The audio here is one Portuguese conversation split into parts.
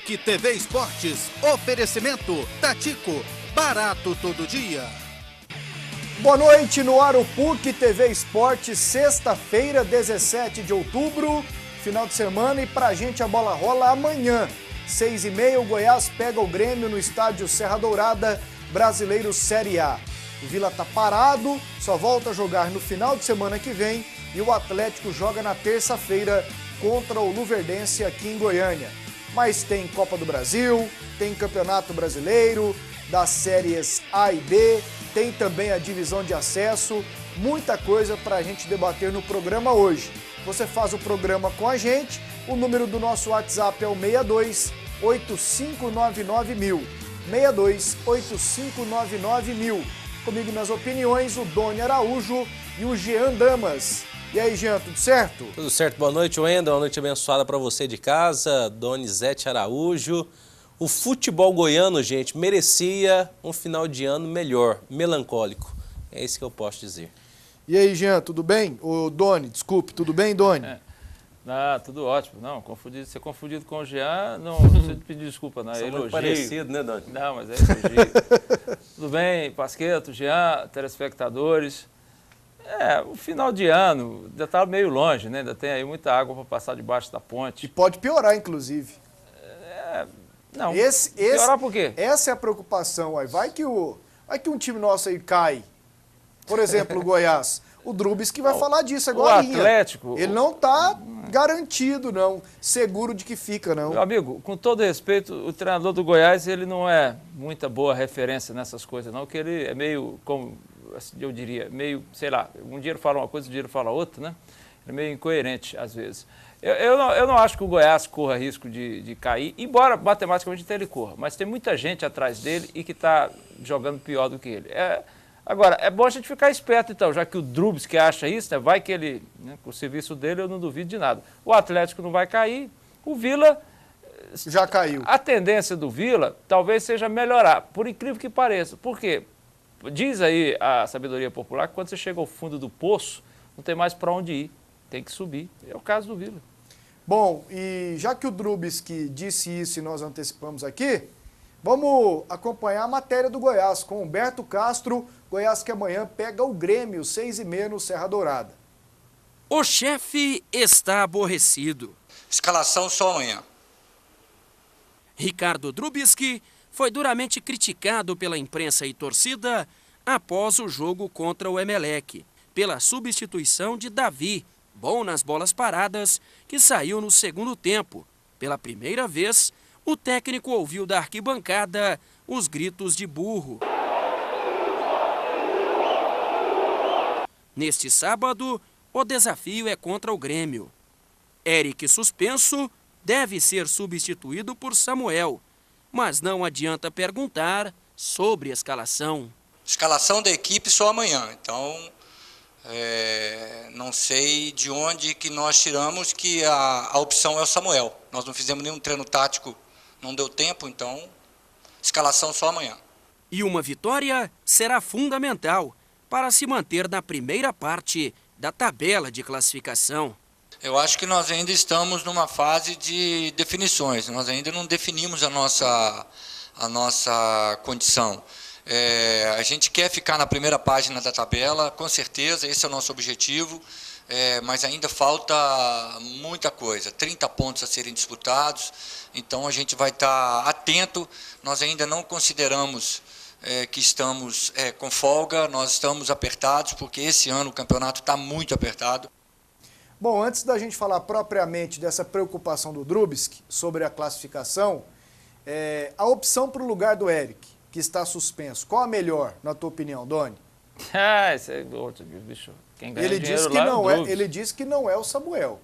PUC TV Esportes. Oferecimento Tatico, barato todo dia. Boa noite, no ar o PUC TV Esportes, sexta-feira, 17 de outubro, final de semana, e pra gente a bola rola amanhã, 6h30, o Goiás pega o Grêmio no estádio Serra Dourada, Brasileiro Série A. O Vila tá parado, só volta a jogar no final de semana que vem, e o Atlético joga na terça-feira contra o Luverdense aqui em Goiânia. Mas tem Copa do Brasil, tem Campeonato Brasileiro, das séries A e B, tem também a divisão de acesso, muita coisa para a gente debater no programa hoje. Você faz o programa com a gente, o número do nosso WhatsApp é o 62 8599 62 8599 Comigo nas opiniões, o Doni Araújo e o Jean Damas. E aí, Jean, tudo certo? Tudo certo, boa noite, Wendel, uma noite abençoada para você de casa, Donizete Araújo. O futebol goiano, gente, merecia um final de ano melhor, melancólico. É isso que eu posso dizer. E aí, Jean, tudo bem? Ô, Doni, desculpe, tudo bem, Doni? Tudo ótimo. Não, ser confundido com o Jean, não preciso pedir desculpa, não. São muito parecido, né, Doni? Não, mas é elogio. Tudo bem, Pasqueto, Jean, telespectadores. O final de ano ainda está meio longe, né? Ainda tem aí muita água para passar debaixo da ponte. E pode piorar, inclusive. Não, piorar por quê? Essa é a preocupação. Aí. Vai que um time nosso aí cai. Por exemplo, o Goiás. O Drubis que vai falar disso agora. O Atlético... Ele não está garantido, não. Seguro de que fica, não. Meu amigo, com todo respeito, o treinador do Goiás, ele não é muita boa referência nessas coisas, não. Que ele é meio, como eu diria, meio, sei lá, um dia ele fala uma coisa, outro dia ele fala outra, né? Ele é meio incoerente, às vezes. Eu não acho que o Goiás corra risco de cair, embora matematicamente ele corra, mas tem muita gente atrás dele e que está jogando pior do que ele. Agora, é bom a gente ficar esperto, então, já que o Drubis que acha isso, né, vai que ele, né, com o serviço dele, eu não duvido de nada. O Atlético não vai cair, o Vila... Já caiu. A tendência do Vila talvez seja melhorar, por incrível que pareça. Por quê? Diz aí a sabedoria popular que quando você chega ao fundo do poço, não tem mais para onde ir, tem que subir. É o caso do Vila. Bom, e já que o Drubis que disse isso e nós antecipamos aqui, vamos acompanhar a matéria do Goiás com Humberto Castro. Goiás que amanhã pega o Grêmio, 6h30 no Serra Dourada. O chefe está aborrecido. Escalação só amanhã. Ricardo Drubisky foi duramente criticado pela imprensa e torcida após o jogo contra o Emelec, pela substituição de Davi, bom nas bolas paradas, que saiu no segundo tempo. Pela primeira vez, o técnico ouviu da arquibancada os gritos de burro. Neste sábado, o desafio é contra o Grêmio. Eric, suspenso, deve ser substituído por Samuel, mas não adianta perguntar sobre a escalação. Escalação da equipe só amanhã, então não sei de onde que nós tiramos que a opção é o Samuel. Nós não fizemos nenhum treino tático, não deu tempo, então escalação só amanhã. E uma vitória será fundamental para se manter na primeira parte da tabela de classificação. Eu acho que nós ainda estamos numa fase de definições, nós ainda não definimos a nossa condição. A gente quer ficar na primeira página da tabela, com certeza, esse é o nosso objetivo, mas ainda falta muita coisa, 30 pontos a serem disputados, então a gente vai estar atento. Nós ainda não consideramos que estamos com folga, nós estamos apertados, porque esse ano o campeonato está muito apertado. Bom, antes da gente falar propriamente dessa preocupação do Drubisky sobre a classificação, a opção para o lugar do Eric, que está suspenso, qual a melhor, na tua opinião, Doni? Esse é outro bicho. Quem ganha Ele disse que não é, ele disse que não é o Samuel.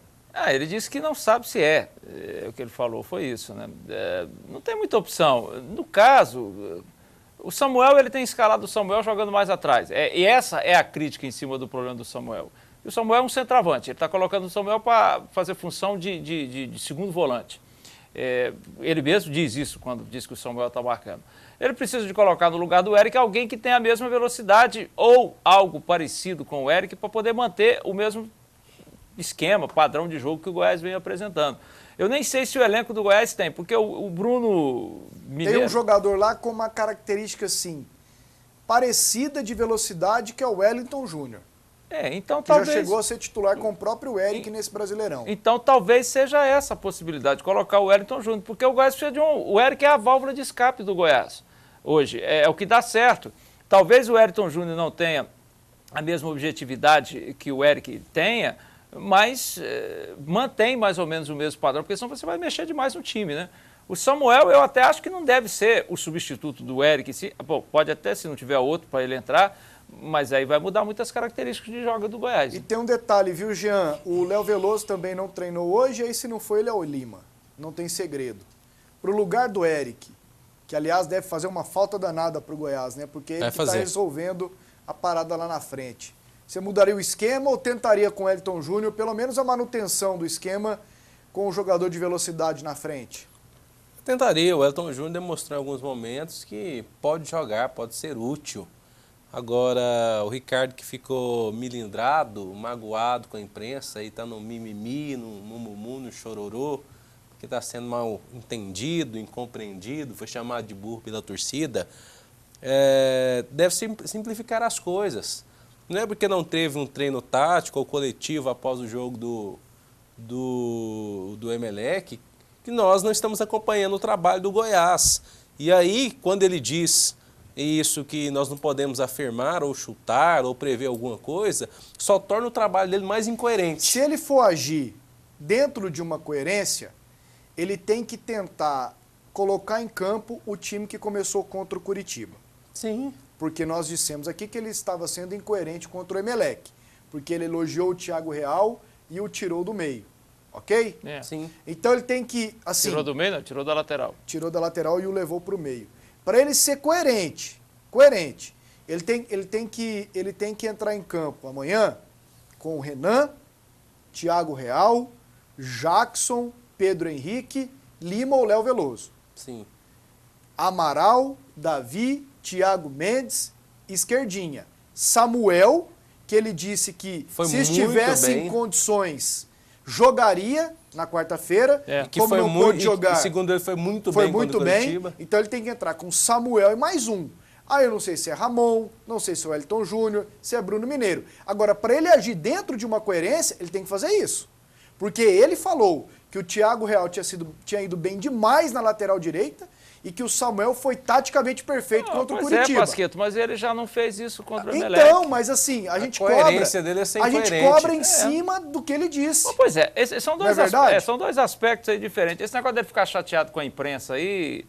Ele disse que não sabe se é. O que ele falou foi isso, né? Não tem muita opção. No caso, o Samuel, ele tem escalado o Samuel jogando mais atrás. E essa é a crítica em cima do problema do Samuel. E o Samuel é um centroavante, ele está colocando o Samuel para fazer função de segundo volante. Ele mesmo diz isso quando diz que o Samuel está marcando. Ele precisa de colocar no lugar do Eric alguém que tenha a mesma velocidade ou algo parecido com o Eric para poder manter o mesmo esquema, padrão de jogo que o Goiás vem apresentando. Eu nem sei se o elenco do Goiás tem, porque o Bruno Mineiro... Tem um jogador lá com uma característica, assim, parecida de velocidade, que é o Wellington Júnior. Então Que talvez... já chegou a ser titular com o próprio Eric nesse Brasileirão. Então talvez seja essa a possibilidade, de colocar o Wellington Júnior, porque o Goiás precisa de o Eric é a válvula de escape do Goiás hoje, é o que dá certo. Talvez o Wellington Júnior não tenha a mesma objetividade que o Eric tenha, mas mantém mais ou menos o mesmo padrão, porque senão você vai mexer demais no time, né? O Samuel, eu até acho que não deve ser o substituto do Eric. Bom, pode até, se não tiver outro para ele entrar, mas aí vai mudar muitas características de jogo do Goiás. E tem um detalhe, viu, Jean? O Léo Veloso também não treinou hoje, aí se não foi, ele é o Lima. Não tem segredo. Pro lugar do Eric, que aliás deve fazer uma falta danada pro Goiás, né? Porque ele que está resolvendo a parada lá na frente. Você mudaria o esquema ou tentaria com o Wellington Júnior, pelo menos a manutenção do esquema com o jogador de velocidade na frente? Tentaria. O Wellington Júnior demonstrou em alguns momentos que pode jogar, pode ser útil. Agora, o Ricardo que ficou milindrado, magoado com a imprensa, aí está no mimimi, no mumumu, no chororô, que está sendo mal entendido, incompreendido, foi chamado de burro pela torcida, deve simplificar as coisas. Não é porque não teve um treino tático ou coletivo após o jogo do Emelec que nós não estamos acompanhando o trabalho do Goiás. E aí, quando ele diz isso que nós não podemos afirmar ou chutar ou prever alguma coisa, só torna o trabalho dele mais incoerente. Se ele for agir dentro de uma coerência, ele tem que tentar colocar em campo o time que começou contra o Curitiba. Sim. Porque nós dissemos aqui que ele estava sendo incoerente contra o Emelec, porque ele elogiou o Thiago Real e o tirou do meio, ok? Sim. Então ele tem que, assim... Tirou do meio, não? Tirou da lateral. Tirou da lateral e o levou para o meio. Para ele ser coerente, ele tem que entrar em campo amanhã com o Renan, Thiago Real, Jackson, Pedro Henrique, Lima ou Léo Veloso. Sim. Amaral, Davi, Thiago Mendes, esquerdinha. Samuel, que ele disse que se estivesse em condições, jogaria na quarta-feira. Que como não pôde jogar, segundo ele, foi muito bem contra o Curitiba. Então ele tem que entrar com Samuel e mais um. Aí eu não sei se é Ramon, não sei se é o Wellington Júnior, se é Bruno Mineiro. Agora, para ele agir dentro de uma coerência, ele tem que fazer isso. Porque ele falou que o Thiago Real tinha ido bem demais na lateral direita e que o Samuel foi taticamente perfeito contra o Curitiba. Pasqueto, mas ele já não fez isso contra o Emelec. Então, mas assim, a gente dele é ser a gente cobra em cima do que ele disse. Pois é, são dois aspectos aí diferentes. Esse negócio dele ficar chateado com a imprensa aí,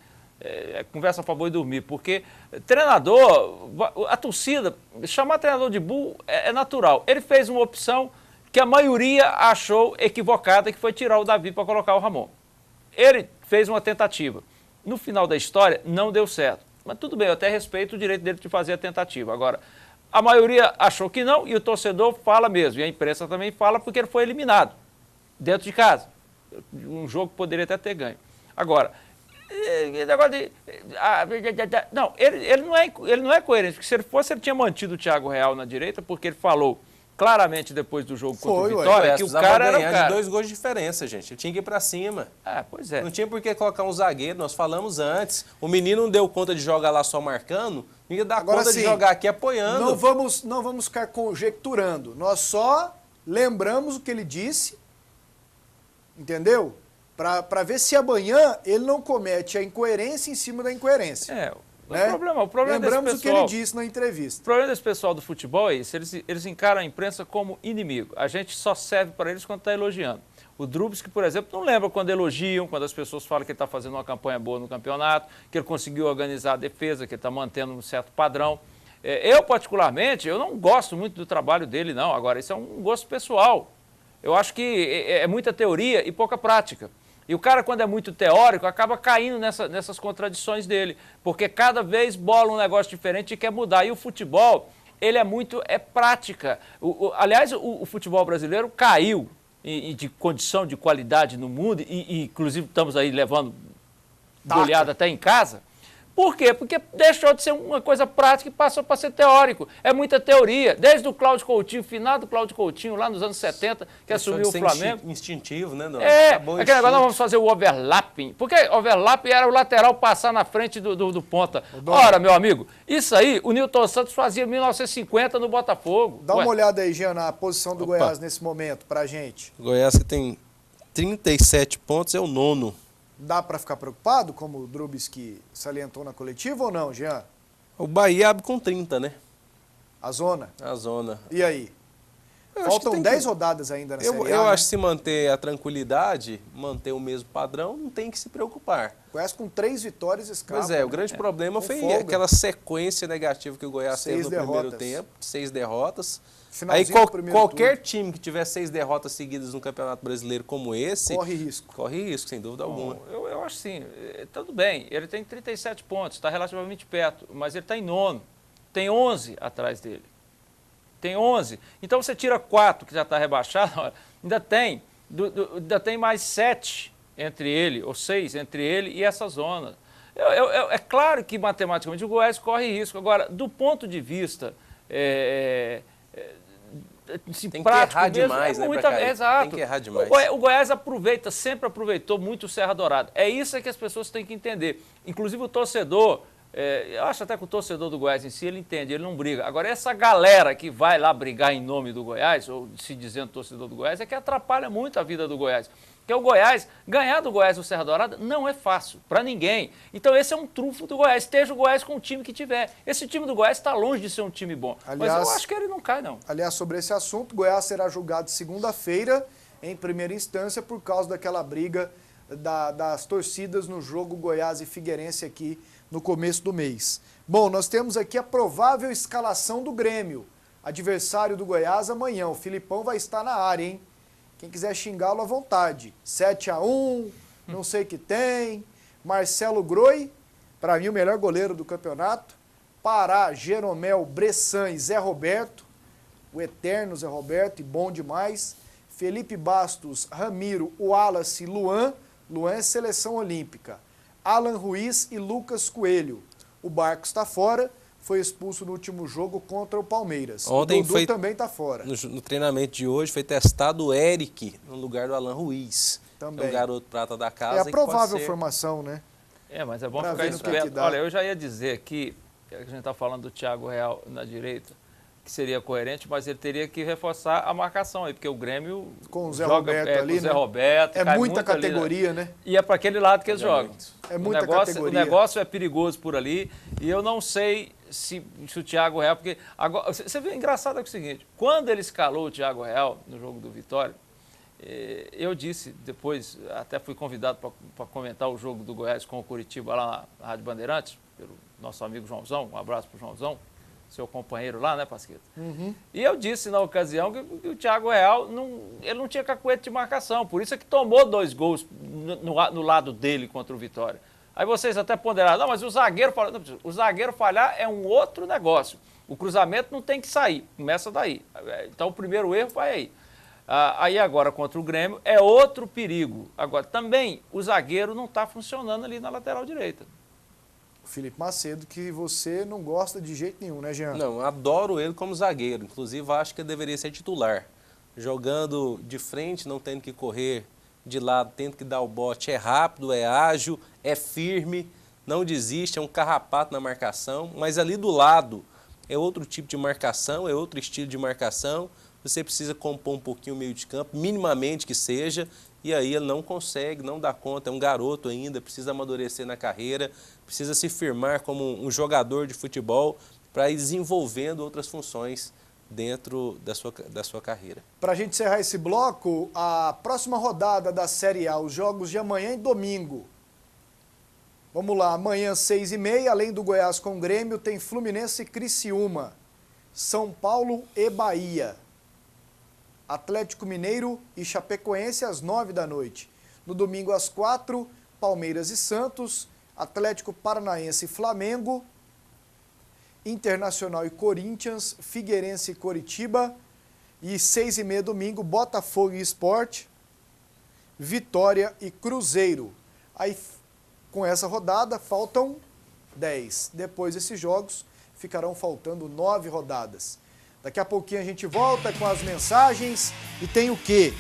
conversa pra boi dormir, porque treinador, a torcida, chamar treinador de burro é natural. Ele fez uma opção que a maioria achou equivocada, que foi tirar o Davi para colocar o Ramon. Ele fez uma tentativa. No final da história, não deu certo. Mas tudo bem, eu até respeito o direito dele de fazer a tentativa. Agora, a maioria achou que não e o torcedor fala mesmo. E a imprensa também fala porque ele foi eliminado dentro de casa. Um jogo que poderia até ter ganho. Agora, negócio de... Não, ele não é coerente. Porque se ele fosse, ele tinha mantido o Thiago Real na direita, porque ele falou claramente depois do jogo contra o Vitória que o cara era o cara. De 2 gols de diferença, gente. Eu tinha que ir pra cima. Pois é. Não tinha por que colocar um zagueiro, nós falamos antes. O menino não deu conta de jogar lá só marcando, não ia dar conta de jogar aqui apoiando. Não vamos ficar conjecturando. Nós só lembramos o que ele disse, entendeu? Para ver se amanhã ele não comete a incoerência em cima da incoerência. O problema Lembramos o que ele disse na entrevista. O problema desse pessoal do futebol é isso, eles encaram a imprensa como inimigo. A gente só serve para eles quando está elogiando. O Drubsky, por exemplo, não lembra quando elogiam, quando as pessoas falam que ele está fazendo uma campanha boa no campeonato, que ele conseguiu organizar a defesa, que ele está mantendo um certo padrão. Eu, particularmente, eu não gosto muito do trabalho dele, não. Agora, isso é um gosto pessoal. Eu acho que é muita teoria e pouca prática. E o cara, quando é muito teórico, acaba caindo nessas contradições dele, porque cada vez bola um negócio diferente e quer mudar. E o futebol, ele é prática. Aliás, o futebol brasileiro caiu de condição de qualidade no mundo, e inclusive estamos aí levando goleada até em casa, Por quê? Porque deixou de ser uma coisa prática e passou para ser teórico. É muita teoria. Desde o Cláudio Coutinho, finado Cláudio Coutinho, lá nos anos 70, que assumiu o Flamengo. Instintivo, né, Dona? Aquele negócio, nós vamos fazer o overlapping. Porque overlapping era o lateral passar na frente do ponta. Ora, meu amigo, isso aí o Nilton Santos fazia em 1950 no Botafogo. Dá uma olhada aí, Jean, na posição do Goiás nesse momento, pra gente. O Goiás que tem 37 pontos, é o 9º. Dá para ficar preocupado, como o Drubski salientou na coletiva, ou não, Jean? O Bahia abre com 30, né? A zona? A zona. E aí? Faltam 10 rodadas ainda na Série A, Eu né? acho que se manter a tranquilidade, manter o mesmo padrão, não tem que se preocupar. Goiás com 3 vitórias escapa. Pois é, o grande problema Com foi folga. aquela sequência negativa que o Goiás teve no primeiro tempo, 6 derrotas. Aí qualquer time que tiver 6 derrotas seguidas no Campeonato Brasileiro como esse... Corre risco. Corre risco, sem dúvida alguma. Eu acho sim, tudo bem, ele tem 37 pontos, está relativamente perto, mas ele está em 9º, tem 11 atrás dele. Tem 11. Então você tira 4, que já está rebaixado, ainda tem mais 7 entre ele, ou 6 entre ele e essa zona. É claro que matematicamente o Goiás corre risco. Agora, do ponto de vista tem que errar demais, né, pra cair. Exato. Tem que errar demais. O Goiás sempre aproveitou muito o Serra Dourada. É isso que as pessoas têm que entender. Inclusive o torcedor, eu acho até que o torcedor do Goiás em si, ele entende, ele não briga. Agora, essa galera que vai lá brigar em nome do Goiás, ou se dizendo torcedor do Goiás, é que atrapalha muito a vida do Goiás. Porque o Goiás, ganhar do Goiás no Serra Dourada não é fácil, para ninguém. Então esse é um trunfo do Goiás, esteja o Goiás com o time que tiver. Esse time do Goiás está longe de ser um time bom, aliás, mas eu acho que ele não cai, não. Aliás, sobre esse assunto, Goiás será julgado segunda-feira, em primeira instância, por causa daquela briga das torcidas no jogo Goiás e Figueirense aqui no começo do mês. Bom, nós temos aqui a provável escalação do Grêmio, adversário do Goiás amanhã. O Filipão vai estar na área, hein? Quem quiser xingá-lo à vontade. 7-1, não sei o que tem. Marcelo Groi, para mim o melhor goleiro do campeonato. Pará, Jeromel, Bressan e Zé Roberto. O eterno Zé Roberto, e bom demais. Felipe Bastos, Ramiro, Wallace, Luan. Luan é seleção olímpica. Alan Ruiz e Lucas Coelho. O Barco está fora. Foi expulso no último jogo contra o Palmeiras. Ontem o Dudu também está fora. No treinamento de hoje foi testado o Eric no lugar do Alan Ruiz. Também. É o garoto prata da casa. É a provável formação, né? Mas é bom pra ficar ver no que esperto. dá. Olha, eu já ia dizer que a gente está falando do Thiago Real na direita, que seria coerente, mas ele teria que reforçar a marcação aí, porque o Grêmio com o Zé joga, Roberto ali, com o Zé né? Roberto, É muita categoria, né? E é para aquele lado que eles jogam. É muita categoria. O negócio é perigoso por ali, e eu não sei se o Thiago Real, porque agora, você vê, engraçado é o seguinte, quando ele escalou o Thiago Real no jogo do Vitória, eu disse, depois até fui convidado para comentar o jogo do Goiás com o Curitiba lá na Rádio Bandeirantes, pelo nosso amigo Joãozão, um abraço para o Joãozão, seu companheiro lá, né, Pasqueta? Uhum. E eu disse na ocasião que o Thiago Real, ele não tinha cacuete de marcação, por isso é que tomou 2 gols no lado dele contra o Vitória. Aí vocês até ponderaram, não, mas o zagueiro falhar, não, o zagueiro falhar é um outro negócio. O cruzamento não tem que sair, começa daí. Então o primeiro erro vai aí. Aí agora contra o Grêmio é outro perigo. Agora também o zagueiro não está funcionando ali na lateral direita. Felipe Macedo, que você não gosta de jeito nenhum, né, Jean? Não, adoro ele como zagueiro. Inclusive, acho que ele deveria ser titular. Jogando de frente, não tendo que correr de lado, tendo que dar o bote. É rápido, é ágil, é firme, não desiste, é um carrapato na marcação. Mas ali do lado é outro tipo de marcação, é outro estilo de marcação. Você precisa compor um pouquinho o meio de campo, minimamente que seja, e aí ele não consegue, não dá conta, é um garoto ainda, precisa amadurecer na carreira, precisa se firmar como um jogador de futebol para ir desenvolvendo outras funções dentro da sua carreira. Para a gente encerrar esse bloco, a próxima rodada da Série A, os jogos de amanhã e domingo. Vamos lá, amanhã 6h30, além do Goiás com o Grêmio, tem Fluminense e Criciúma, São Paulo e Bahia. Atlético Mineiro e Chapecoense às 9 da noite. No domingo às 4, Palmeiras e Santos, Atlético Paranaense e Flamengo, Internacional e Corinthians, Figueirense e Coritiba, e 6h30 domingo, Botafogo e Sport, Vitória e Cruzeiro. Aí, com essa rodada, faltam 10. Depois desses jogos, ficarão faltando 9 rodadas. Daqui a pouquinho a gente volta com as mensagens e tem o quê?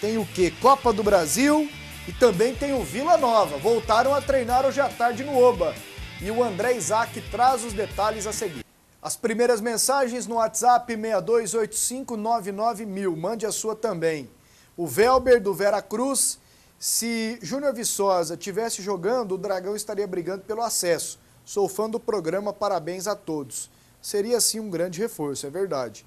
Tem o quê? Copa do Brasil e também tem o Vila Nova. Voltaram a treinar hoje à tarde no Oba. E o André Isaac traz os detalhes a seguir. As primeiras mensagens no WhatsApp 6285991000. Mande a sua também. O Velber do Vera Cruz. Se Júnior Viçosa tivesse jogando, o Dragão estaria brigando pelo acesso. Sou fã do programa, parabéns a todos. Seria sim um grande reforço, é verdade.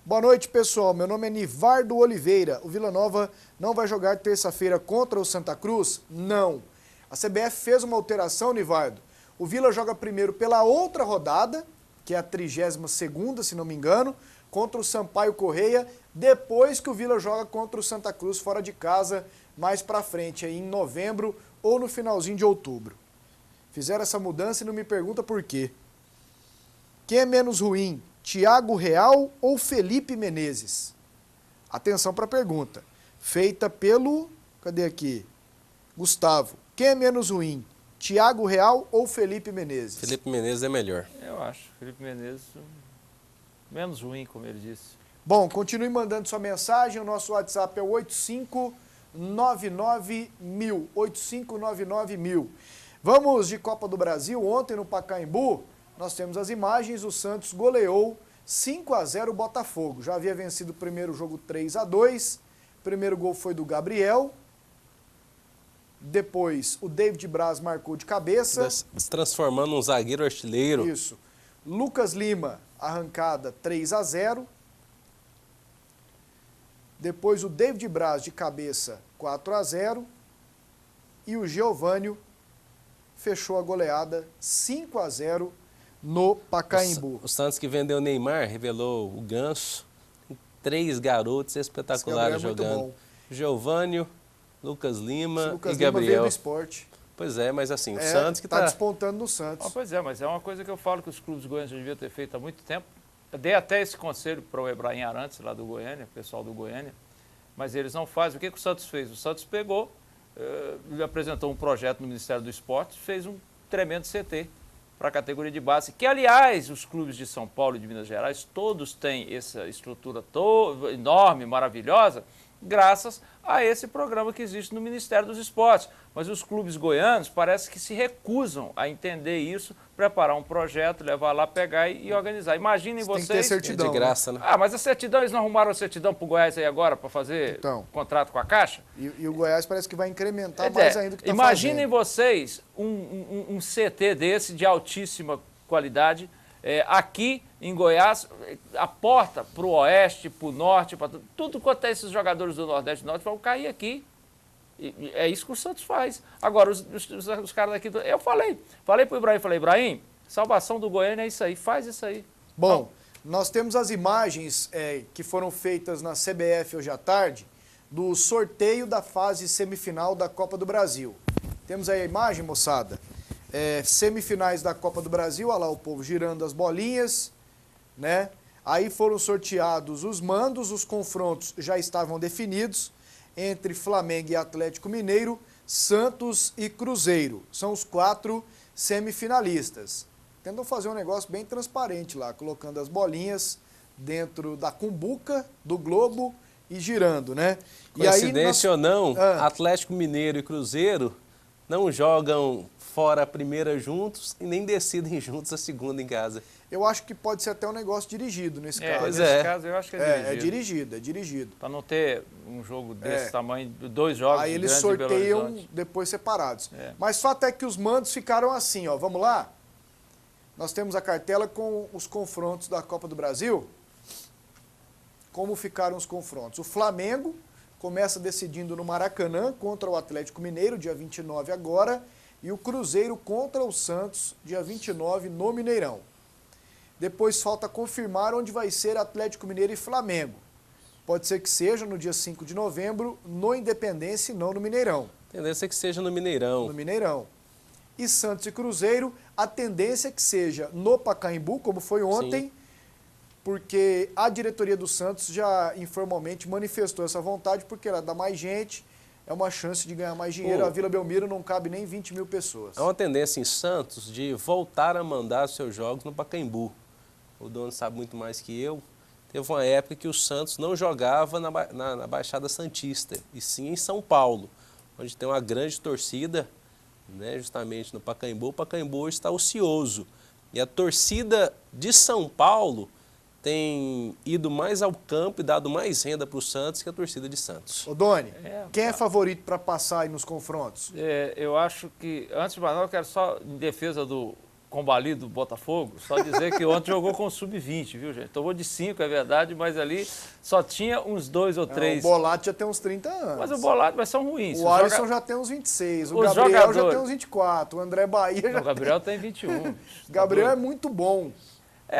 Boa noite, pessoal. Meu nome é Nivardo Oliveira. O Vila Nova não vai jogar terça-feira contra o Santa Cruz? Não. A CBF fez uma alteração, Nivardo. O Vila joga primeiro pela outra rodada, que é a 32ª, se não me engano, contra o Sampaio Correia, depois que o Vila joga contra o Santa Cruz fora de casa, mais pra frente, aí em novembro ou no finalzinho de outubro. Fizeram essa mudança e não me pergunta por quê. Quem é menos ruim, Thiago Real ou Felipe Menezes? Atenção para a pergunta. Feita pelo... Cadê aqui? Gustavo. Quem é menos ruim, Thiago Real ou Felipe Menezes? Felipe Menezes é melhor. Eu acho. Felipe Menezes menos ruim, como ele disse. Bom, continue mandando sua mensagem. O nosso WhatsApp é o 85991000. 85991000. Vamos de Copa do Brasil. Ontem no Pacaembu, nós temos as imagens. O Santos goleou 5-0 o Botafogo. Já havia vencido o primeiro jogo 3-2. O primeiro gol foi do Gabriel. Depois o David Braz marcou de cabeça. Se transformando num zagueiro artilheiro. Isso. Lucas Lima, arrancada 3-0. Depois o David Braz de cabeça 4-0. E o Geovânio fechou a goleada 5-0 no Pacaembu. O Santos que vendeu o Neymar, revelou o Ganso. 3 garotos espetaculares jogando. Geovânio, Lucas Lima e Gabriel. Lima veio do esporte. Pois é, mas assim, o Santos que tá despontando no Santos. Pois é, mas é uma coisa que eu falo que os clubes goianos já deviam ter feito há muito tempo. Eu dei até esse conselho para o Ebrahim Arantes, lá do Goiânia, o pessoal do Goiânia, mas eles não fazem. O que o Santos fez? O Santos pegou, ele apresentou um projeto no Ministério do Esporte, fez um tremendo CT para a categoria de base, que, aliás, os clubes de São Paulo e de Minas Gerais, todos têm essa estrutura enorme, maravilhosa, graças a esse programa que existe no Ministério dos Esportes. Mas os clubes goianos parece que se recusam a entender isso, preparar um projeto, levar lá, pegar e organizar. Imaginem vocês... Tem que ter certidão. É de graça, né? Ah, mas a certidão, eles não arrumaram a certidão para o Goiás aí agora para fazer contrato com a Caixa? E o Goiás parece que vai incrementar mais ainda o que está fazendo. Imaginem vocês um CT desse de altíssima qualidade, aqui em Goiás, a porta para o oeste, para o norte, para tudo quanto é esses jogadores do Nordeste e do Norte vão cair aqui. E é isso que o Santos faz. Agora, os caras daqui... Eu falei para o Ibrahim, Ibrahim, salvação do Goiânia é isso aí, faz isso aí. Bom, nós temos as imagens que foram feitas na CBF hoje à tarde do sorteio da fase semifinal da Copa do Brasil. Temos aí a imagem, moçada? Semifinais da Copa do Brasil, olha lá o povo girando as bolinhas, né? Aí foram sorteados os mandos, os confrontos já estavam definidos entre Flamengo e Atlético Mineiro, Santos e Cruzeiro. São os 4 semifinalistas. Tentam fazer um negócio bem transparente lá, colocando as bolinhas dentro da cumbuca do globo e girando, né? Coincidência ou não, Atlético Mineiro e Cruzeiro não jogam fora a primeira juntos e nem decidem juntos a segunda em casa. Eu acho que pode ser até um negócio dirigido nesse caso. Pois nesse caso eu acho que é dirigido. Para não ter um jogo desse tamanho, 2 jogos. Aí eles sorteiam depois separados. Mas fato é que os mandos ficaram assim, ó. Vamos lá? Nós temos a cartela com os confrontos da Copa do Brasil. Como ficaram os confrontos? O Flamengo começa decidindo no Maracanã contra o Atlético Mineiro, dia 29 agora, e o Cruzeiro contra o Santos, dia 29 no Mineirão. Depois falta confirmar onde vai ser Atlético Mineiro e Flamengo. Pode ser que seja no dia 5 de novembro, no Independência e não no Mineirão. A tendência é que seja no Mineirão. No Mineirão. E Santos e Cruzeiro, a tendência é que seja no Pacaembu, como foi ontem, porque a diretoria do Santos já informalmente manifestou essa vontade, porque ela dá mais gente, é uma chance de ganhar mais dinheiro. A Vila Belmiro não cabe nem 20 mil pessoas. É uma tendência em Santos de voltar a mandar seus jogos no Pacaembu. O dono sabe muito mais que eu. Teve uma época que o Santos não jogava na Baixada Santista, e sim em São Paulo, onde tem uma grande torcida, né, justamente no Pacaembu. O Pacaembu hoje está ocioso. E a torcida de São Paulo tem ido mais ao campo e dado mais renda para o Santos que a torcida de Santos. Ô Doni, quem é favorito para passar aí nos confrontos? Eu acho que, antes de mais nada, eu quero só, em defesa do combalido Botafogo, só dizer que ontem jogou com o Sub-20, viu, gente? Tomou de 5, é verdade, mas ali só tinha uns 2 ou 3. O Bolado já tem uns 30 anos. Mas o Bolado, mas são ruins. O Alisson já tem uns 26, o Os Gabriel jogadores... já tem uns 24, o André Bahia já O Gabriel tem 21. Gabriel é muito bom.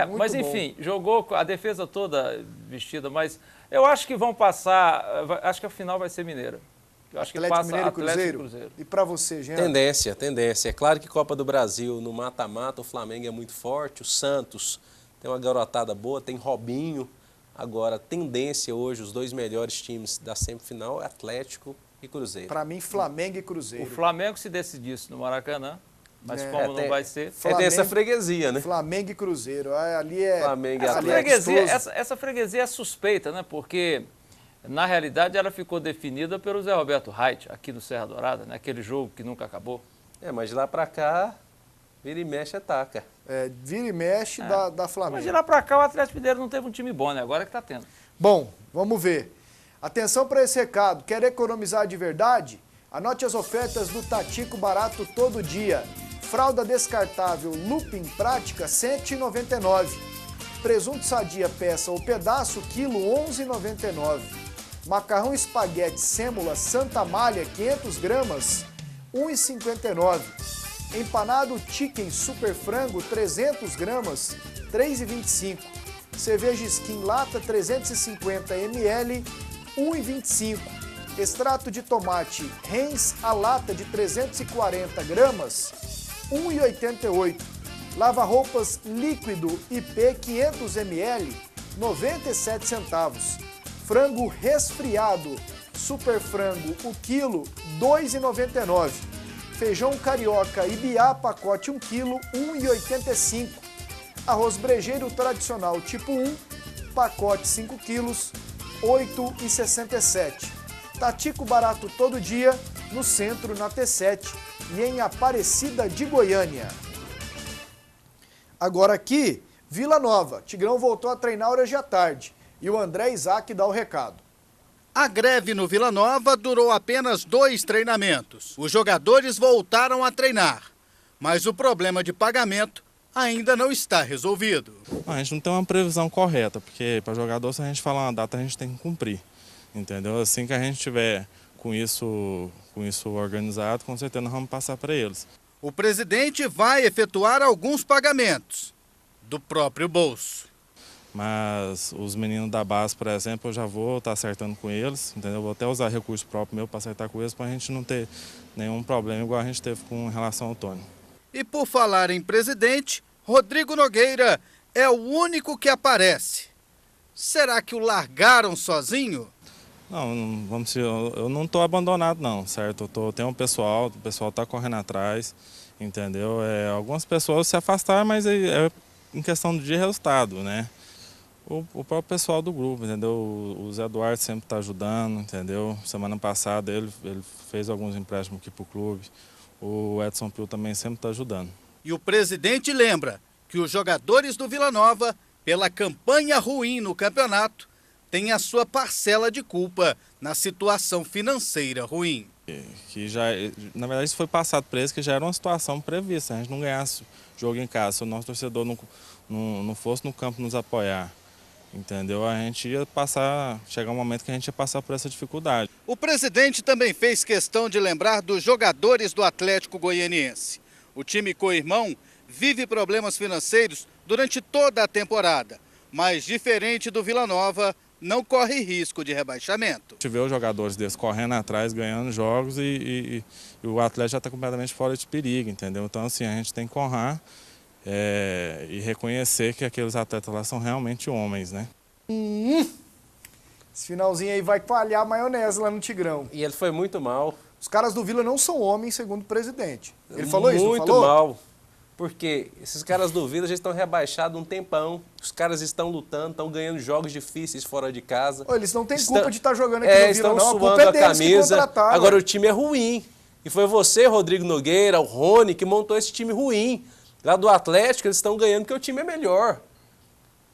Muito mas enfim, jogou a defesa toda vestida, mas eu acho que vão passar, acho que a final vai ser Mineira. Eu acho que Atlético passa Mineiro e Atlético Cruzeiro. e Cruzeiro. E para você, Jean? Tendência. É claro que Copa do Brasil, no mata-mata, o Flamengo é muito forte, o Santos tem uma garotada boa, tem Robinho. Agora, tendência hoje, os dois melhores times da semifinal é Atlético e Cruzeiro. Para mim, Flamengo e Cruzeiro. O Flamengo se decidisse no Maracanã, mas como não vai ser... Flamengo, tem essa freguesia, né? Flamengo e Cruzeiro. Ali é... Flamengo e essa freguesia é suspeita, né? Porque... Na realidade, ela ficou definida pelo Zé Roberto Reit, aqui no Serra Dourada, né? Aquele jogo que nunca acabou. Mas de lá pra cá, vira e mexe, ataca. Vira e mexe da Flamengo. Mas de lá pra cá, o Atlético Mineiro não teve um time bom, né? Agora que tá tendo. Bom, vamos ver. Atenção para esse recado. Quer economizar de verdade? Anote as ofertas do Tatico Barato todo dia. Fralda descartável Lupin Prática, R$ 199. Presunto Sadia peça ou pedaço, quilo, R$ 11,99. Macarrão espaguete sêmula Santa Malha, 500 gramas, R$ 1,59. Empanado chicken super frango, 300 gramas, R$ 3,25. Cerveja Skin lata, 350 ml, R$ 1,25. Extrato de tomate Heinz a lata de 340 gramas, R$ 1,88. Lava-roupas líquido IP 500 ml, 97 centavos. Frango resfriado, super frango, o quilo, R$ 2,99. Feijão carioca Ibiá, pacote 1 quilo, R$ 1,85. Arroz brejeiro tradicional tipo 1, pacote 5 quilos, R$ 8,67. Tatico Barato todo dia, no centro, na T7 e em Aparecida de Goiânia. Agora aqui, Vila Nova. Tigrão voltou a treinar hoje à tarde. E o André Isaac dá o recado. A greve no Vila Nova durou apenas 2 treinamentos. Os jogadores voltaram a treinar, mas o problema de pagamento ainda não está resolvido. A gente não tem uma previsão correta, porque para jogador, se a gente falar uma data, a gente tem que cumprir. Entendeu? Assim que a gente tiver com isso organizado, com certeza nós vamos passar para eles. O presidente vai efetuar alguns pagamentos do próprio bolso. Mas os meninos da base, por exemplo, eu já vou estar acertando com eles, entendeu? Vou até usar recurso próprio meu para acertar com eles, para a gente não ter nenhum problema igual a gente teve com relação ao Tony. E por falar em presidente, Rodrigo Nogueira é o único que aparece. Será que o largaram sozinho? Não, vamos dizer, eu não estou abandonado não, certo? Eu tenho o pessoal está correndo atrás, entendeu? Algumas pessoas se afastaram, mas é em questão de resultado, né? O próprio pessoal do grupo, entendeu? O Zé Eduardo sempre está ajudando, entendeu? Semana passada ele fez alguns empréstimos aqui para o clube. O Edson Pio também sempre está ajudando. E o presidente lembra que os jogadores do Vila Nova, pela campanha ruim no campeonato, têm a sua parcela de culpa na situação financeira ruim. Que já, na verdade, isso foi passado para eles, que já era uma situação prevista. A gente não ganhasse jogo em casa, se o nosso torcedor não fosse no campo nos apoiar, entendeu? A gente ia chegar um momento que a gente ia passar por essa dificuldade. O presidente também fez questão de lembrar dos jogadores do Atlético Goianiense. O time co-irmão vive problemas financeiros durante toda a temporada, mas diferente do Vila Nova, não corre risco de rebaixamento. A gente vê os jogadores desses correndo atrás, ganhando jogos e o Atlético já está completamente fora de perigo, entendeu? Então, assim, a gente tem que honrar e reconhecer que aqueles atletas lá são realmente homens, né? Esse finalzinho aí vai coalhar a maionese lá no Tigrão. E ele foi muito mal. Os caras do Vila não são homens, segundo o presidente. Ele falou isso, não Muito falou? mal. Porque esses caras do Vila já estão rebaixados um tempão. Os caras estão lutando, estão ganhando jogos difíceis fora de casa. Ô, eles não têm culpa de estar jogando aqui no Vila, estão não. A suando culpa é a deles que camisa. contrataram. Agora o time é ruim. E foi você, Rodrigo Nogueira, o Rony, que montou esse time ruim. Lá do Atlético eles estão ganhando porque o time é melhor.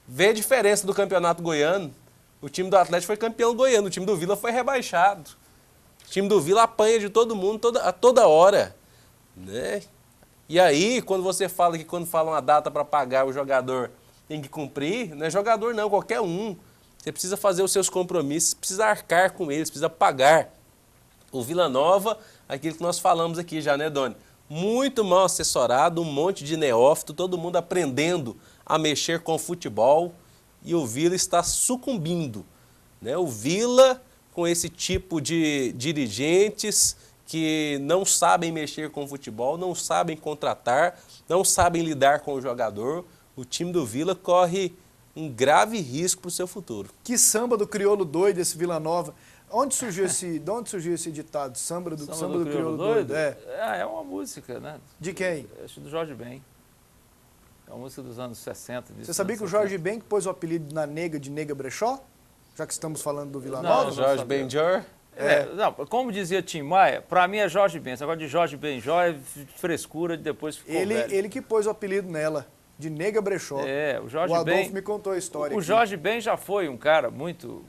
Vê a diferença do campeonato goiano. O time do Atlético foi campeão goiano, o time do Vila foi rebaixado. O time do Vila apanha de todo mundo a toda hora. Né? E aí, quando você fala que quando fala uma data para pagar o jogador tem que cumprir, não é jogador não, qualquer um. Você precisa fazer os seus compromissos, precisa arcar com eles, precisa pagar. O Vila Nova, aquilo que nós falamos aqui já, né, Doni? Muito mal assessorado, um monte de neófito, todo mundo aprendendo a mexer com o futebol e o Vila está sucumbindo. Né? O Vila, com esse tipo de dirigentes que não sabem mexer com o futebol, não sabem contratar, não sabem lidar com o jogador, o time do Vila corre um grave risco para o seu futuro. Que samba do crioulo doido, esse Vila Nova. De onde surgiu esse ditado? Samba do crioulo doido? É uma música, né? De quem? Acho do Jorge Ben. É uma música dos anos 60. Você sabia que o Jorge Ben que pôs o apelido na nega de Nega Brechó? Já que estamos falando do Vila Nova? Jorge Benjor. Não, como dizia Tim Maia, para mim é Jorge Ben. Esse negócio de Jorge Benjó é frescura de depois ficou velho. Ele que pôs o apelido nela, de Nega Brechó. O Jorge Ben. O Adolfo me contou a história. O Jorge Ben já foi um cara muito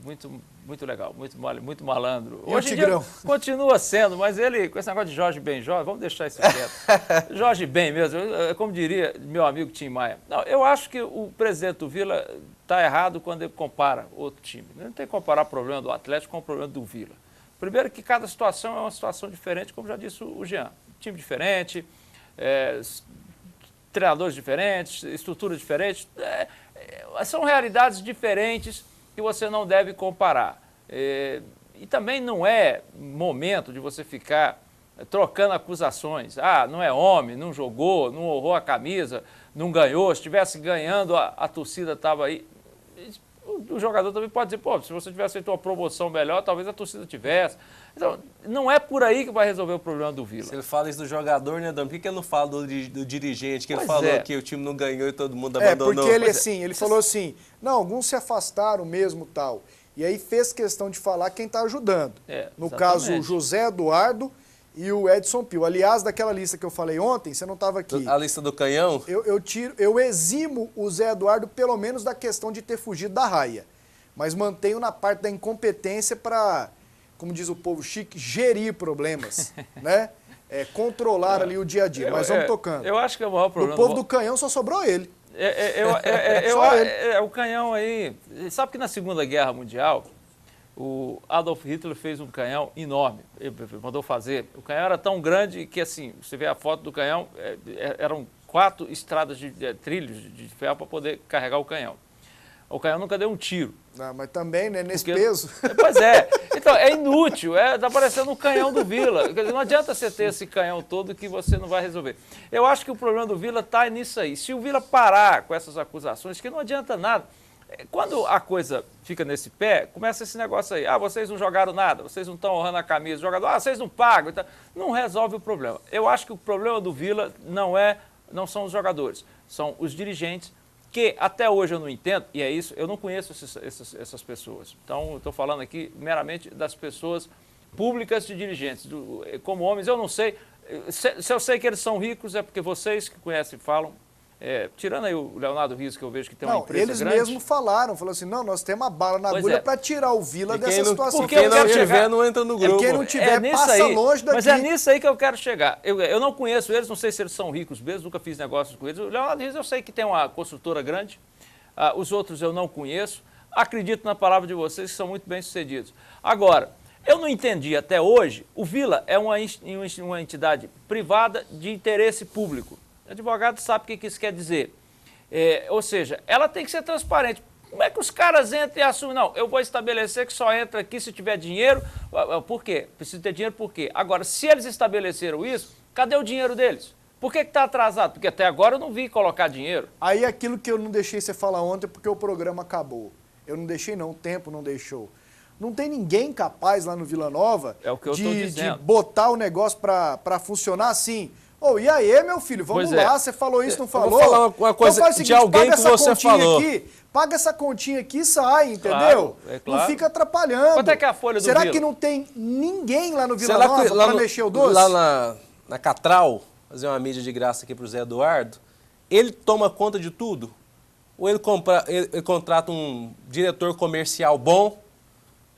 legal, muito malandro. E hoje o em dia Tigrão? continua sendo, mas ele, com esse negócio de Jorge Benjó, vamos deixar isso quieto. Jorge Ben mesmo, como diria meu amigo Tim Maia. Não, eu acho que o presidente do Vila está errado quando ele compara outro time. Não tem que comparar o problema do Atlético com o problema do Vila. Primeiro que cada situação é uma situação diferente, como já disse o Jean. Time diferente, treinadores diferentes, estrutura diferente. São realidades diferentes que você não deve comparar. E também não é momento de você ficar trocando acusações. Ah, não é homem, não jogou, não honrou a camisa, não ganhou. Se estivesse ganhando, a torcida estava aí. O jogador também pode dizer, pô, se você tivesse feito uma promoção melhor, talvez a torcida tivesse. Então, não é por aí que vai resolver o problema do Vila. Se ele fala isso do jogador, né, Dom? Por que ele não fala do dirigente, que ele falou que o time não ganhou e todo mundo abandonou? Porque ele falou assim, não, alguns se afastaram mesmo tal. E aí fez questão de falar quem está ajudando. No caso, o José Eduardo e o Edson Pio. Aliás, daquela lista que eu falei ontem, você não estava aqui. A lista do Canhão? Eu eximo o Zé Eduardo pelo menos da questão de ter fugido da raia. Mas mantenho na parte da incompetência para, como diz o povo chique, gerir problemas, né? Controlar ali o dia a dia. Mas vamos tocando. Eu acho que é o maior problema. O povo do Canhão só sobrou ele. O Canhão aí... Sabe que na Segunda Guerra Mundial, o Adolf Hitler fez um canhão enorme, ele mandou fazer. O canhão era tão grande que, assim, você vê a foto do canhão, eram 4 estradas de trilhos de ferro para poder carregar o canhão. O canhão nunca deu um tiro. Não, mas também, né, nesse peso. Pois é. Então, é inútil, tá parecendo um canhão do Vila. Não adianta você ter esse canhão todo que você não vai resolver. Eu acho que o problema do Vila está nisso aí. Se o Vila parar com essas acusações, que não adianta nada. Quando a coisa fica nesse pé, começa esse negócio aí. Ah, vocês não jogaram nada, vocês não estão honrando a camisa do jogador, vocês não pagam. Então, não resolve o problema. Eu acho que o problema do Vila não são os jogadores, são os dirigentes, que até hoje eu não entendo, e é isso, eu não conheço essas pessoas. Então, eu estou falando aqui meramente das pessoas públicas de dirigentes. Como homens, eu não sei. Se eu sei que eles são ricos, é porque vocês que conhecem falam. Tirando aí o Leonardo Rios, que eu vejo que tem uma empresa eles grande. Mesmo falaram assim, não, nós temos uma bala na agulha para tirar o Vila dessa situação. Porque quem não tiver, não entra no grupo. Quem não tiver, passa longe daqui. Mas é nisso aí que eu quero chegar. Eu não conheço eles, não sei se eles são ricos mesmo, nunca fiz negócios com eles. O Leonardo Rios eu sei que tem uma construtora grande, os outros eu não conheço. Acredito na palavra de vocês que são muito bem sucedidos. Agora, eu não entendi até hoje, o Vila é uma entidade privada de interesse público. O advogado sabe o que isso quer dizer. Ou seja, ela tem que ser transparente. Como é que os caras entram e assumem? Não, eu vou estabelecer que só entra aqui se tiver dinheiro. Por quê? Preciso ter dinheiro por quê? Agora, se eles estabeleceram isso, cadê o dinheiro deles? Por que está atrasado? Porque até agora eu não vi colocar dinheiro. Aí aquilo que eu não deixei você falar ontem porque o programa acabou. Eu não deixei não, o tempo não deixou. Não tem ninguém capaz lá no Vila Nova de botar o negócio para funcionar assim. Ô, e aí, meu filho, vamos lá, você falou isso, não falou? Vou falar uma coisa então faz o seguinte, de alguém que você falou. Paga essa continha aqui e sai, entendeu? Claro. Não fica atrapalhando. Quanto é que é a folha do Será Vila? que não tem ninguém lá no Vila Nova para mexer o doce? Lá na Catral, fazer uma mídia de graça aqui pro Zé Eduardo, ele toma conta de tudo? Ou ele contrata um diretor comercial bom,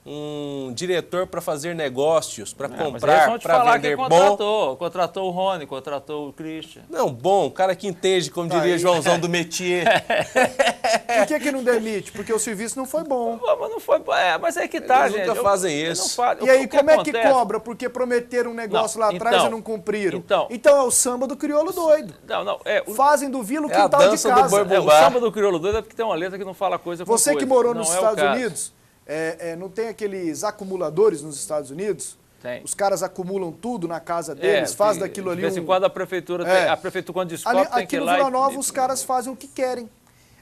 um diretor para fazer negócios, para comprar, para vender bom. Contratou o Rony, contratou o Christian. Não, bom, um cara que entende, como diria Joãozão do métier. Por que não demite? Porque o serviço não foi bom. Mas não foi, mas é que tá, Eles gente. nunca fazem isso. E aí, como é que cobra? Porque prometeram um negócio lá atrás e não cumpriram. Então é o samba do crioulo doido. Fazem do Vila o quintal de casa. O samba do crioulo doido é porque tem uma letra que não fala coisa com coisa. Você que morou nos Estados Unidos... não tem aqueles acumuladores nos Estados Unidos? Tem. Os caras acumulam tudo na casa deles, fazem daquilo ali. De vez em quando a prefeitura, quando descobre, tem que ir lá. Aqui no Vila Nova os caras fazem o que querem.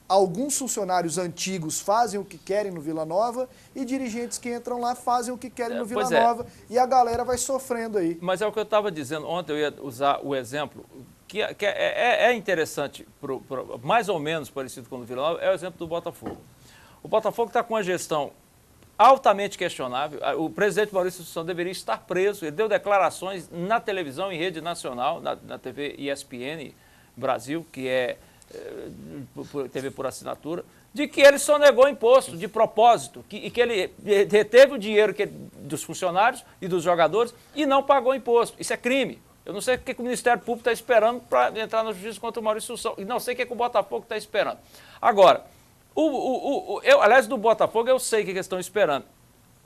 Alguns funcionários antigos fazem o que querem no Vila Nova e dirigentes que entram lá fazem o que querem no Vila Nova e a galera vai sofrendo aí. Mas é o que eu estava dizendo ontem, eu ia usar o exemplo que é interessante, mais ou menos parecido com o do Vila Nova, é o exemplo do Botafogo. O Botafogo está com uma gestão altamente questionável. O presidente Maurício Assunção deveria estar preso. Ele deu declarações na televisão, em rede nacional, na TV ESPN Brasil, que é TV por assinatura, de que ele sonegou imposto de propósito, e que ele reteve o dinheiro dos funcionários e dos jogadores e não pagou imposto. Isso é crime. Eu não sei o que o Ministério Público está esperando para entrar na justiça contra o Maurício Assunção. E não sei o que o Botafogo está esperando. Agora, aliás, do Botafogo eu sei o que eles estão esperando.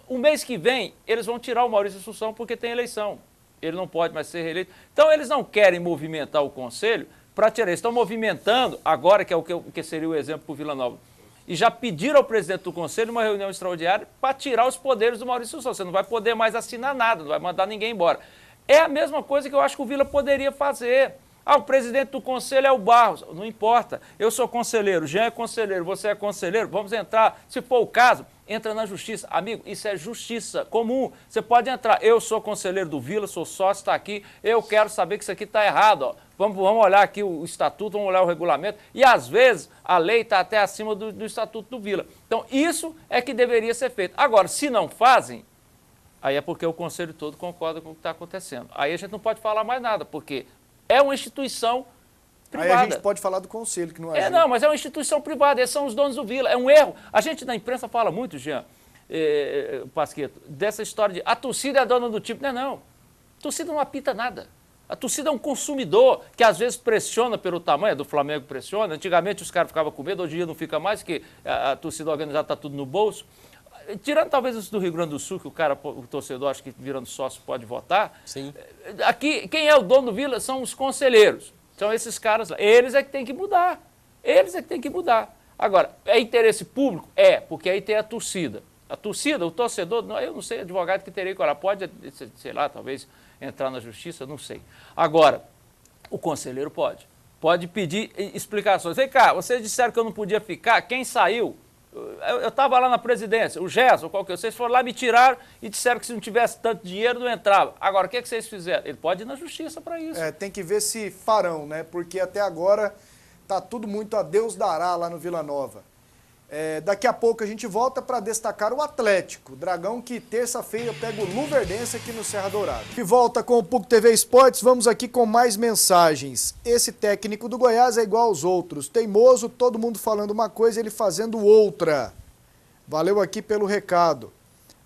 O mês que vem, eles vão tirar o Maurício Assunção porque tem eleição. Ele não pode mais ser reeleito. Então, eles não querem movimentar o Conselho para tirar. Eles estão movimentando, agora, que é o que seria o exemplo para o Vila Nova. E já pediram ao presidente do Conselho uma reunião extraordinária para tirar os poderes do Maurício Assunção. Você não vai poder mais assinar nada, não vai mandar ninguém embora. É a mesma coisa que eu acho que o Vila poderia fazer. O presidente do conselho é o Barros. Não importa. Eu sou conselheiro, Jean é conselheiro, você é conselheiro. Vamos entrar. Se for o caso, entra na justiça. Amigo, isso é justiça comum. Você pode entrar. Eu sou conselheiro do Vila, sou sócio, está aqui. Eu quero saber que isso aqui está errado. Ó. Vamos olhar aqui o estatuto, vamos olhar o regulamento. E, às vezes, a lei está até acima do estatuto do Vila. Então, isso é que deveria ser feito. Agora, se não fazem, aí é porque o conselho todo concorda com o que está acontecendo. Aí a gente não pode falar mais nada, porque é uma instituição privada. Aí a gente pode falar do conselho, que não é. Não, mas é uma instituição privada, esses são os donos do Vila. É um erro. A gente na imprensa fala muito, Jean, Pasquetto, dessa história de a torcida é dona do time. Não. A torcida não apita nada. A torcida é um consumidor que às vezes pressiona pelo tamanho, do Flamengo pressiona. Antigamente os caras ficavam com medo, hoje em dia não fica mais, porque a torcida organizada está tudo no bolso. Tirando talvez isso do Rio Grande do Sul, que o torcedor, acho que virando sócio, pode votar. Sim. Aqui, quem é o dono do Vila são os conselheiros. São esses caras lá. Eles é que tem que mudar. Eles é que tem que mudar. Agora, é interesse público? Porque aí tem a torcida. A torcida, o torcedor, eu não sei, advogado que teria que olhar. Pode, sei lá, talvez entrar na justiça, não sei. Agora, o conselheiro pode. Pode pedir explicações. Vem cá, vocês disseram que eu não podia ficar. Quem saiu? Eu estava lá na presidência, o Gerson, vocês foram lá, me tiraram e disseram que se não tivesse tanto dinheiro não entrava. Agora, o que vocês fizeram? Ele pode ir na justiça para isso. Tem que ver se farão, né? Porque até agora tá tudo muito a Deus dará lá no Vila Nova. Daqui a pouco a gente volta para destacar o Atlético, o Dragão que terça-feira pega o Luverdense aqui no Serra Dourada. De volta com o PUC TV Esportes, vamos aqui com mais mensagens. Esse técnico do Goiás é igual aos outros, teimoso, todo mundo falando uma coisa, ele fazendo outra. Valeu aqui pelo recado.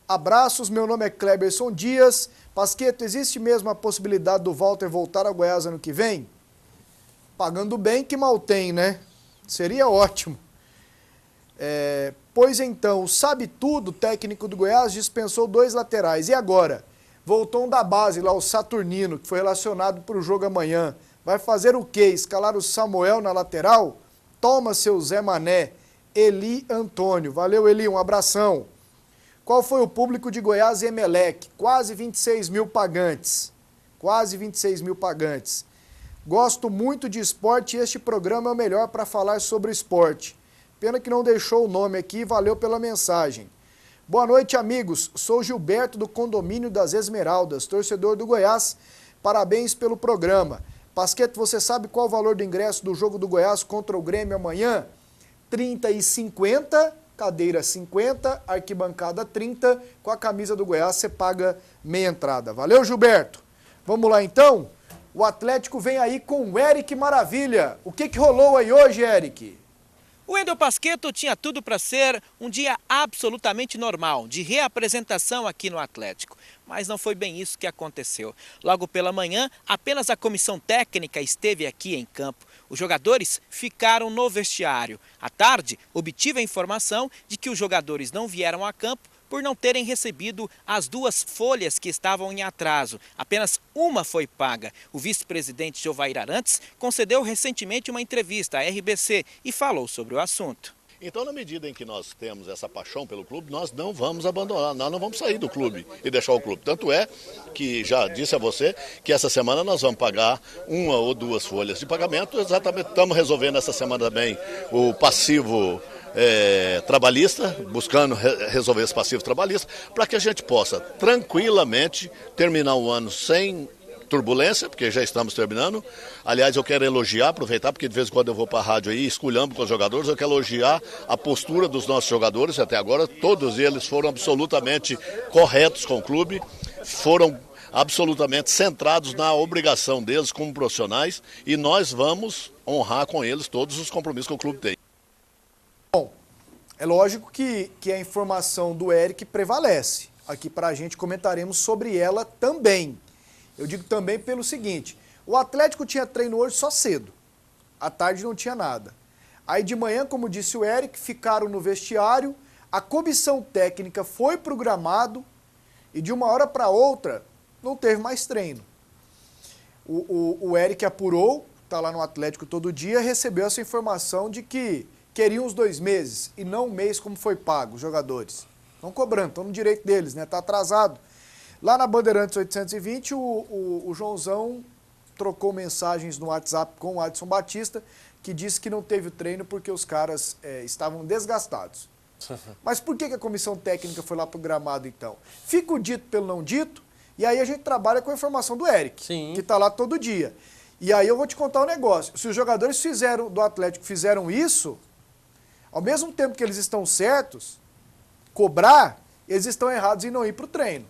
Abraços, meu nome é Kleberson Dias. Pasquetto, existe mesmo a possibilidade do Walter voltar ao Goiás ano que vem? Pagando bem que mal tem, né? Seria ótimo. Pois então, sabe tudo, o técnico do Goiás dispensou 2 laterais. E agora? Voltou um da base lá, o Saturnino, que foi relacionado para o jogo amanhã. Vai fazer o quê? Escalar o Samuel na lateral? Toma, seu Zé Mané. Eli Antônio. Valeu, Eli, um abração. Qual foi o público de Goiás e Emelec? Quase 26 mil pagantes. Quase 26 mil pagantes. Gosto muito de esporte e este programa é o melhor para falar sobre esporte. Pena que não deixou o nome aqui, valeu pela mensagem. Boa noite, amigos. Sou Gilberto do condomínio das Esmeraldas, torcedor do Goiás. Parabéns pelo programa. Pasqueto, você sabe qual o valor do ingresso do jogo do Goiás contra o Grêmio amanhã? 30 e 50, cadeira 50, arquibancada 30. Com a camisa do Goiás você paga meia entrada. Valeu, Gilberto. Vamos lá então? O Atlético vem aí com o Eric Maravilha. O que rolou aí hoje, Eric? O Wendel Pasquetto tinha tudo para ser um dia absolutamente normal, de reapresentação aqui no Atlético. Mas não foi bem isso que aconteceu. Logo pela manhã, apenas a comissão técnica esteve aqui em campo. Os jogadores ficaram no vestiário. À tarde, obtive a informação de que os jogadores não vieram a campo por não terem recebido as 2 folhas que estavam em atraso. Apenas uma foi paga. O vice-presidente Jovair Arantes concedeu recentemente uma entrevista à RBC e falou sobre o assunto. Então, na medida em que nós temos essa paixão pelo clube, nós não vamos abandonar, nós não vamos sair do clube e deixar o clube. Tanto é que já disse a você que essa semana nós vamos pagar 1 ou 2 folhas de pagamento. Exatamente, estamos resolvendo essa semana também o passivo trabalhista, buscando resolver esse passivo trabalhista, para que a gente possa tranquilamente terminar o ano sem turbulência, porque já estamos terminando. Aliás, eu quero elogiar, aproveitar, porque de vez em quando eu vou para a rádio aí, esculhambo com os jogadores, eu quero elogiar a postura dos nossos jogadores, até agora todos eles foram absolutamente corretos com o clube, foram absolutamente centrados na obrigação deles como profissionais, e nós vamos honrar com eles todos os compromissos que o clube tem. Bom, é lógico que a informação do Eric prevalece. Aqui para a gente comentaremos sobre ela também. Eu digo também pelo seguinte, o Atlético tinha treino hoje só cedo, à tarde não tinha nada. Aí de manhã, como disse o Eric, ficaram no vestiário, a comissão técnica foi pro gramado e de uma hora para outra não teve mais treino. O Eric apurou, está lá no Atlético todo dia, recebeu essa informação de que queriam os 2 meses e não um mês como foi pago os jogadores. Estão cobrando, estão no direito deles, né? Está atrasado. Lá na Bandeirantes 820, o Joãozão trocou mensagens no WhatsApp com o Adson Batista, que disse que não teve o treino porque os caras estavam desgastados. Mas por que a comissão técnica foi lá pro gramado então? Fica o dito pelo não dito, e aí a gente trabalha com a informação do Eric, Sim. que está lá todo dia. E aí eu vou te contar um negócio. Se os jogadores do Atlético fizeram isso, ao mesmo tempo que eles estão certos, cobrar, eles estão errados em não ir pro treino.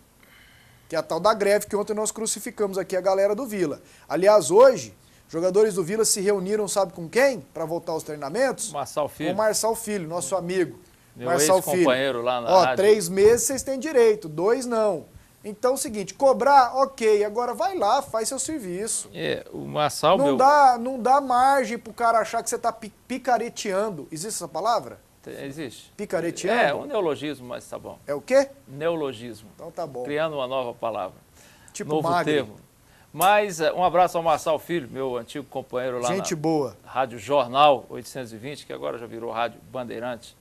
Que é a tal da greve que ontem nós crucificamos aqui a galera do Vila. Aliás, hoje, jogadores do Vila se reuniram, sabe com quem? Para voltar aos treinamentos? Marçal Filho. Com o Marçal Filho, nosso amigo. Meu Marçal Filho. ex-companheiro lá na rádio. 3 meses vocês têm direito, 2 não. Então é o seguinte, cobrar, ok, agora vai lá, faz seu serviço. O Marçal, não dá margem pro cara achar que você tá picareteando. Existe essa palavra? Existe. Picareteando? É um neologismo, mas tá bom. É o quê? Neologismo. Então tá bom. Criando uma nova palavra. Tipo novo magre. termo. Mas um abraço ao Marçal Filho, meu antigo companheiro lá Gente na boa. Rádio Jornal 820, que agora já virou Rádio Bandeirantes.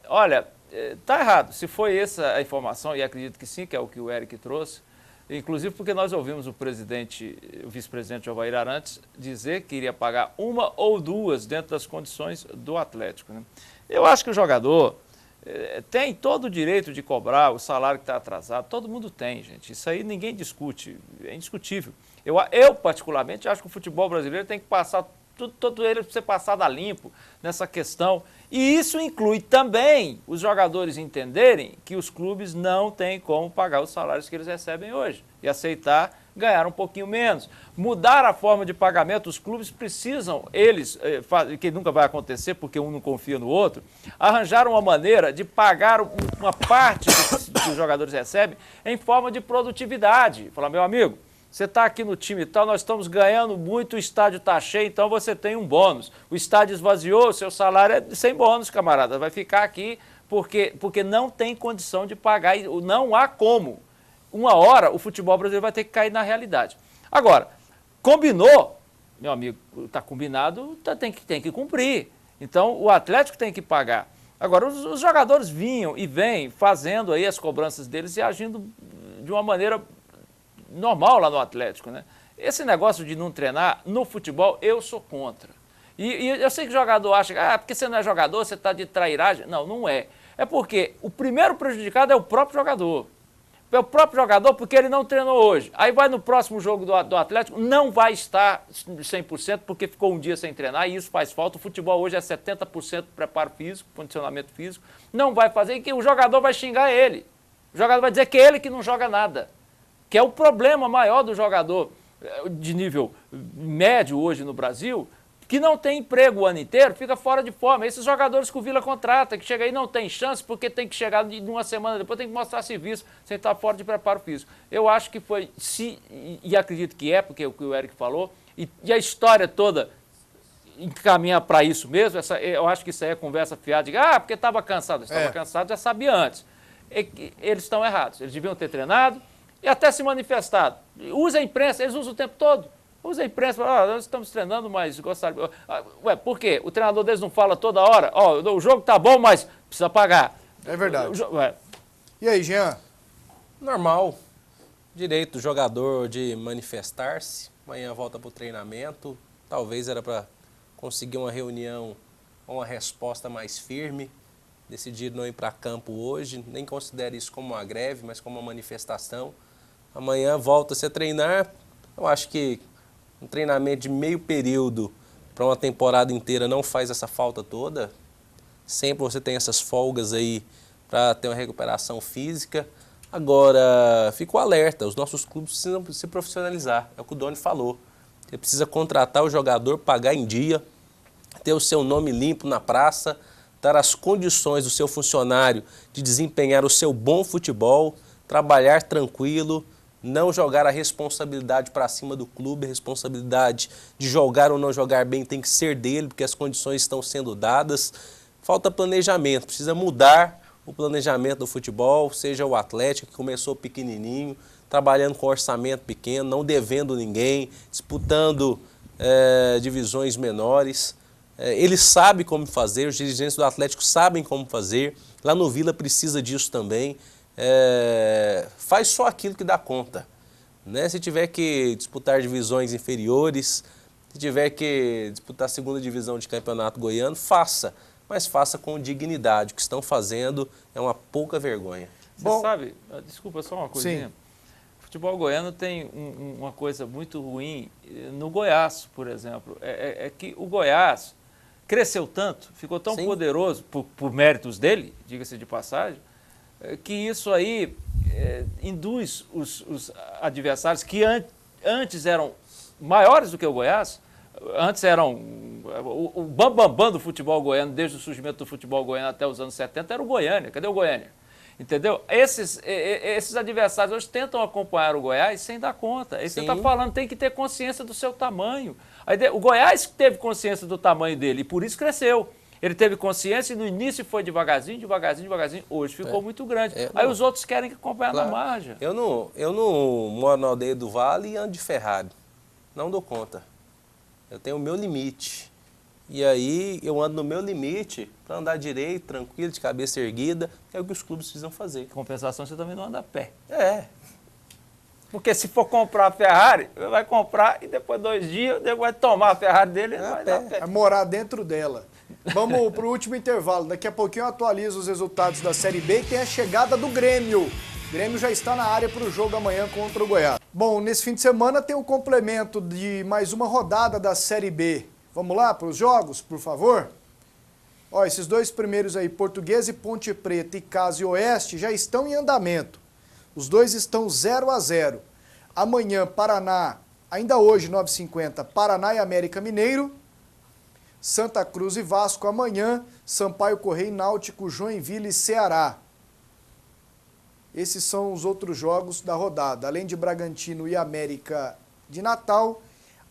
Olha, tá errado. Se foi essa a informação, e acredito que sim, que é o que o Eric trouxe, inclusive porque nós ouvimos o vice-presidente Jovair Arantes dizer que iria pagar 1 ou 2 dentro das condições do Atlético, né? Eu acho que o jogador tem todo o direito de cobrar o salário que está atrasado, todo mundo tem, gente. Isso aí ninguém discute, é indiscutível. Eu particularmente, acho que o futebol brasileiro tem que passar, todo ele ser passado a limpo nessa questão. E isso inclui também os jogadores entenderem que os clubes não têm como pagar os salários que eles recebem hoje e aceitar ganhar um pouquinho menos. Mudar a forma de pagamento, os clubes precisam, que nunca vai acontecer porque um não confia no outro, arranjar uma maneira de pagar uma parte que os jogadores recebem em forma de produtividade. Falar, meu amigo, você está aqui no time e tal, nós estamos ganhando muito, o estádio está cheio, então você tem um bônus. O estádio esvaziou, o seu salário é sem bônus, camarada. Vai ficar aqui porque não tem condição de pagar, não há como. Uma hora o futebol brasileiro vai ter que cair na realidade. Agora, combinou, meu amigo, está combinado, tem que cumprir. Então o Atlético tem que pagar. Agora, os jogadores vinham e vêm fazendo aí as cobranças deles e agindo de uma maneira normal lá no Atlético, né? Esse negócio de não treinar no futebol, eu sou contra. E eu sei que o jogador acha, porque você não é jogador, você está de trairagem. Não, não é. É porque o primeiro prejudicado é o próprio jogador. É o próprio jogador porque ele não treinou hoje. Aí vai no próximo jogo do Atlético, não vai estar 100% porque ficou um dia sem treinar e isso faz falta. O futebol hoje é 70% preparo físico, condicionamento físico. Não vai fazer e que o jogador vai xingar ele. O jogador vai dizer que é ele que não joga nada. Que é o problema maior do jogador de nível médio hoje no Brasil, que não tem emprego o ano inteiro, fica fora de forma. Esses jogadores que o Vila contrata, que chega aí não tem chance, porque tem que chegar de uma semana depois, tem que mostrar serviço, sem estar fora de preparo físico. Eu acho que foi, e acredito que é, porque é o que o Eric falou, e a história toda encaminha para isso mesmo, eu acho que isso aí é conversa fiada, de porque estava cansado. Estava cansado, já sabia antes. Eles estão errados, eles deviam ter treinado e até se manifestado. Usa a imprensa, eles usam o tempo todo. Usa a imprensa, nós estamos treinando, mas gostaria... Ué, por quê? O treinador deles não fala toda hora, o jogo tá bom, mas precisa pagar. É verdade. E aí, Jean? Normal. Direito do jogador de manifestar-se. Amanhã volta para o treinamento. Talvez era para conseguir uma reunião, uma resposta mais firme. Decidiram não ir para campo hoje. Nem considero isso como uma greve, mas como uma manifestação. Amanhã volta-se a treinar. Eu acho que um treinamento de meio período para uma temporada inteira não faz essa falta toda. Sempre você tem essas folgas aí para ter uma recuperação física. Agora, fico alerta, os nossos clubes precisam se profissionalizar, é o que o Doni falou. Você precisa contratar o jogador, pagar em dia, ter o seu nome limpo na praça, dar as condições do seu funcionário de desempenhar o seu bom futebol, trabalhar tranquilo, não jogar a responsabilidade para cima do clube, a responsabilidade de jogar ou não jogar bem tem que ser dele, porque as condições estão sendo dadas. Falta planejamento, precisa mudar o planejamento do futebol, seja o Atlético, que começou pequenininho, trabalhando com orçamento pequeno, não devendo ninguém, disputando divisões menores. Ele sabe como fazer, os dirigentes do Atlético sabem como fazer, lá no Vila precisa disso também. Faz só aquilo que dá conta, né? Se tiver que disputar divisões inferiores, se tiver que disputar a segunda divisão de campeonato goiano, faça, mas faça com dignidade. O que estão fazendo é uma pouca vergonha. Você sabe, desculpa, só uma coisinha. Sim. O futebol goiano tem uma coisa muito ruim no Goiás, por exemplo, é que o Goiás cresceu tanto, ficou tão poderoso por méritos dele, diga-se de passagem, que isso aí induz os adversários que antes eram maiores do que o Goiás, antes eram o bambambam do futebol goiano, desde o surgimento do futebol goiano até os anos 70, era o Goiânia. Cadê o Goiânia? Entendeu? Esses adversários hoje tentam acompanhar o Goiás sem dar conta. Aí você está falando, tem que ter consciência do seu tamanho. O Goiás teve consciência do tamanho dele e por isso cresceu. Ele teve consciência e no início foi devagarzinho, devagarzinho, devagarzinho. Hoje ficou muito grande. Aí os outros querem acompanhar na margem. Eu não moro na aldeia do Vale e ando de Ferrari. Não dou conta. Eu tenho o meu limite. E aí eu ando no meu limite para andar direito, tranquilo, de cabeça erguida. É o que os clubes precisam fazer. Em compensação, você também não anda a pé. Porque se for comprar a Ferrari, vai comprar e depois 2 dias vai tomar a Ferrari dele e vai dar a pé. Vai morar dentro dela. Vamos para o último intervalo. Daqui a pouquinho eu atualizo os resultados da Série B e tem a chegada do Grêmio. O Grêmio já está na área para o jogo amanhã contra o Goiás. Bom, nesse fim de semana tem o complemento de mais uma rodada da Série B. Vamos lá para os jogos, por favor? Ó, esses 2 primeiros aí, Portuguesa e Ponte Preta e Casa e Oeste, já estão em andamento. Os 2 estão 0-0. Amanhã, Paraná, ainda hoje, 9h50, Paraná e América Mineiro. Santa Cruz e Vasco amanhã, Sampaio Correia e Náutico, Joinville e Ceará. Esses são os outros jogos da rodada, além de Bragantino e América de Natal,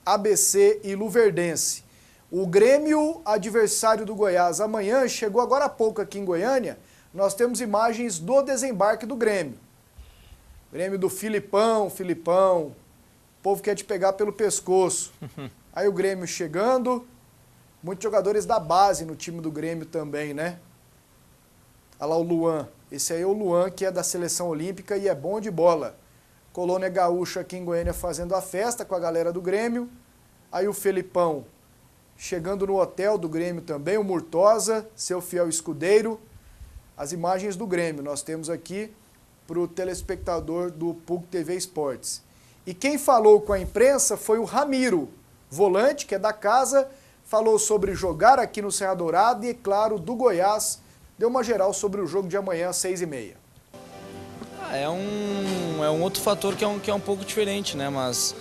ABC e Luverdense. O Grêmio, adversário do Goiás, amanhã, chegou agora há pouco aqui em Goiânia, nós temos imagens do desembarque do Grêmio. Grêmio do Filipão, o povo quer te pegar pelo pescoço. Aí o Grêmio chegando... Muitos jogadores da base no time do Grêmio também, né? Olha lá o Luan. Esse aí é o Luan, que é da Seleção Olímpica e é bom de bola. Colônia Gaúcha aqui em Goiânia fazendo a festa com a galera do Grêmio. Aí o Felipão chegando no hotel do Grêmio também, o Murtosa, seu fiel escudeiro. as imagens do Grêmio. Nós temos aqui para o telespectador do PUC TV Esportes. E quem falou com a imprensa foi o Ramiro, volante, que é da casa, falou sobre jogar aqui no Serra Dourada e, claro, do Goiás, deu uma geral sobre o jogo de amanhã às 6h30. É um outro fator que é um pouco diferente, né? Mas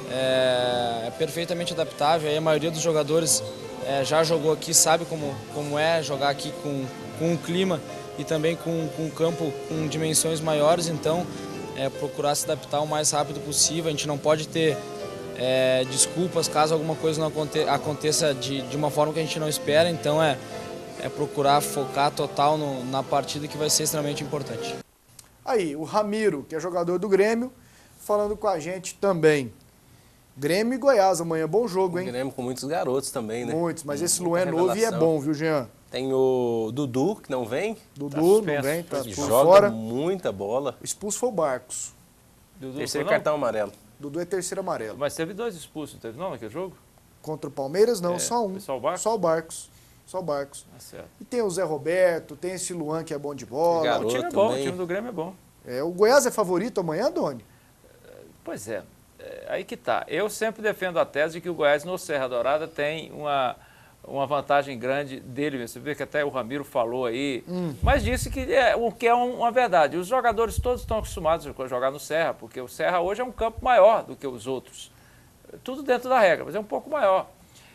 é perfeitamente adaptável. Aí a maioria dos jogadores já jogou aqui, sabe como é jogar aqui com o clima e também com um campo com dimensões maiores. Então, procurar se adaptar o mais rápido possível. A gente não pode ter desculpas caso alguma coisa não aconteça de uma forma que a gente não espera. Então, é procurar focar total na partida, que vai ser extremamente importante. Aí, o Ramiro, que é jogador do Grêmio, falando com a gente também. Grêmio e Goiás amanhã, bom jogo, hein? Grêmio com muitos garotos também, né? Muitos, mas esse Luan é novo e é bom, viu, Jean? Tem o Dudu, que não vem. Dudu não vem, tá por joga fora. Muita bola. Expulso foi o Barcos. Dudu, terceiro cartão amarelo. Dudu é terceiro amarelo. Mas teve 2 expulsos, não teve não naquele jogo? Contra o Palmeiras, não, só um. Só o Barcos? Só o Barcos. Só o Barcos. Certo. E tem o Zé Roberto, tem esse Luan que é bom de bola. Garoto, o time é bom, também. o time do Grêmio é bom. O Goiás é favorito amanhã, Doni? Pois é, aí que tá. Eu sempre defendo a tese de que o Goiás no Serra Dourada tem uma vantagem grande dele. Você vê que até o Ramiro falou aí, mas disse que o que é uma verdade. Os jogadores todos estão acostumados a jogar no Serra, porque o Serra hoje é um campo maior do que os outros. Tudo dentro da regra, mas é um pouco maior.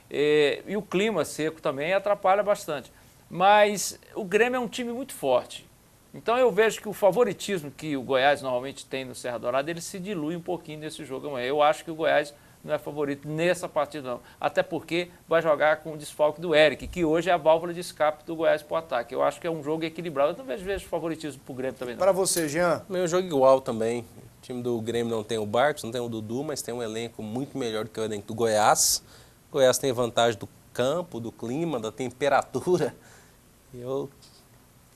E o clima seco também atrapalha bastante. Mas o Grêmio é um time muito forte. Então eu vejo que o favoritismo que o Goiás normalmente tem no Serra Dourada, ele se dilui um pouquinho nesse jogo amanhã. Eu acho que o Goiás não é favorito nessa partida não. Até porque vai jogar com o desfalque do Eric, que hoje é a válvula de escape do Goiás para o ataque. Eu acho que é um jogo equilibrado. Eu não vejo favoritismo para o Grêmio também não. Para você, Jean? Meio jogo igual também. O time do Grêmio não tem o Barcos, não tem o Dudu, mas tem um elenco muito melhor do que o elenco do Goiás. O Goiás tem vantagem do campo, do clima, da temperatura. Eu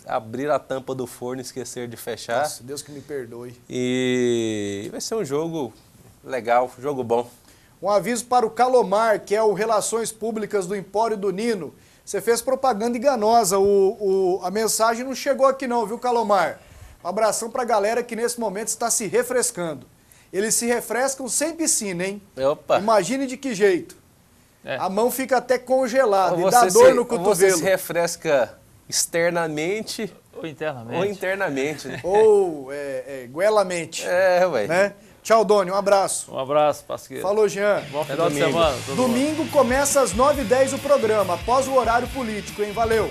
abrir a tampa do forno e esquecer de fechar. Nossa, Deus que me perdoe. E vai ser um jogo legal, um jogo bom. Um aviso para o Calomar, que é o Relações Públicas do Empório do Nino. Você fez propaganda enganosa, a mensagem não chegou aqui não, viu, Calomar? Um abração para a galera que nesse momento está se refrescando. Eles se refrescam sem piscina, hein? Opa. Imagine de que jeito. A mão fica até congelada e dá Você dor no cotovelo. Você se refresca externamente ou internamente. Ou internamente, né? Ou goelamente. Ué. Né? Tchau, Doni. Um abraço. Um abraço, Pasqueiro. Falou, Jean. Bom final de semana. Domingo começa às 9h10 o programa, após o horário político, hein? Valeu.